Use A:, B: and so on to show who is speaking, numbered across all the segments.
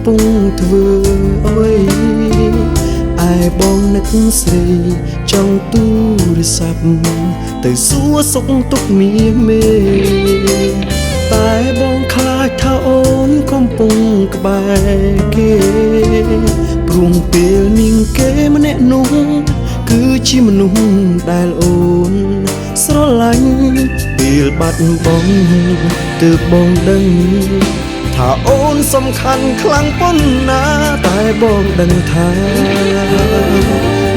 A: ពុងធ្វើអ្វីឯបងនឹកស្រីចង់ទូរស័ព្ទទៅសួរសុខទុក្ខមាមេតែបងខ្លាចថាអូនកំពុងក្បែរគេព្រមពេលនាងគេម្នាក់នោះគឺជាមនុស្សដែលអូនស្រឡាញ់ពេលបាត់បង់ទើបបងដឹងថាអូនសំខាន់ខ្លាំងប៉ុណ្ណាតែបងដឹងថា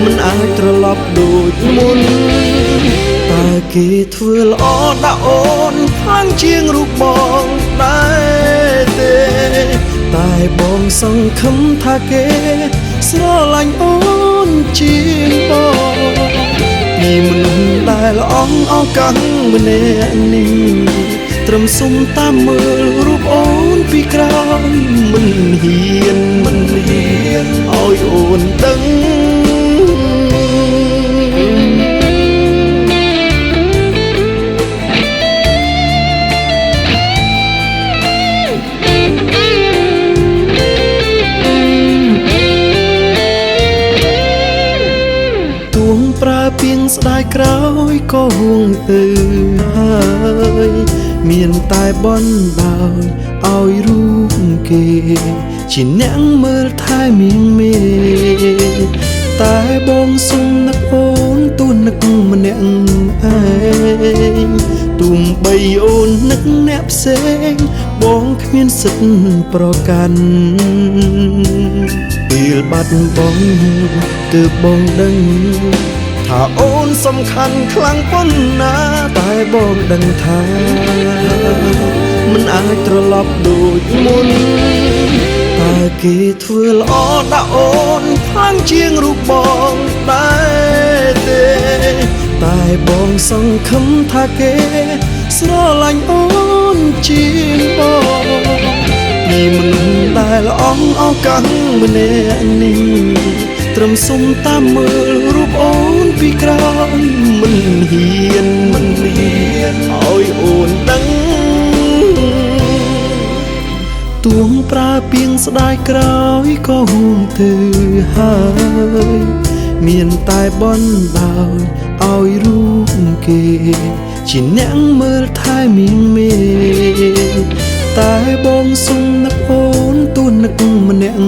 A: មិនអាចត្រឡប់ដូចមុនតើគេធ្វើល្អដាក់អូនខ្លាំងជាងរូបបងដែរទេតែបងសង្ឃឹមថាគេស្រឡាញ់អូនជាងបងពីមនុស្សដែលអងអោកាំងម្នាក់នេះត្រឹមសុំតាមមើលរូបអូនពីក្រោយមិនហ៊ានឲ្យអូនដឹងប្រើពីងស្ដាយក្រោយក៏ហួងទៅហើយមានតែបនដោយឲ្យរូបគេជាអ្នកមើលថែមៀងមេតែបងសុំនឹកអូនទូនឹកម្នាក់ឯងទុំបីអូននឹកអ្នកផ្សេងបងគ្មានសិទ្ធិប្រកាន់ពេលបាត់បង់ទើបបងដឹងថាអូនសំខាន់ខ្លាំងប៉ុណ្ណាតែបងដឹងថាមិនអាចត្រឡប់ដូចមុនតើគេធ្វើល្អដាក់អូនខ្លាំងជាងរូបបងដែរទេតែបងសង្ឃឹមថាគេស្រឡាញ់អូនជាងបងពីមនុស្សដែលអងអោកាំងម្នាក់នេះត្រឹមសុំតាមមើលរូបអូនពីក្រោយមិនហ៊ានឲ្យអូនដឹងទួងប្រើពីងស្ដាយក្រោយក៏ហួងទៅហើយមានតែបនដោយឲ្យរូបគេជាអ្នកមើលថែមៀងមេតែបងសុំនឹកអូនទូនឹកម្នាក់ឯ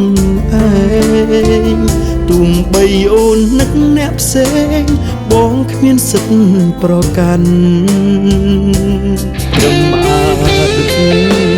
A: ងទុំបីអូននឹកអ្នកផ្សេងបងគ្មានសិទ្ធិប្រកាន់ត្រឹមអាទិត្យ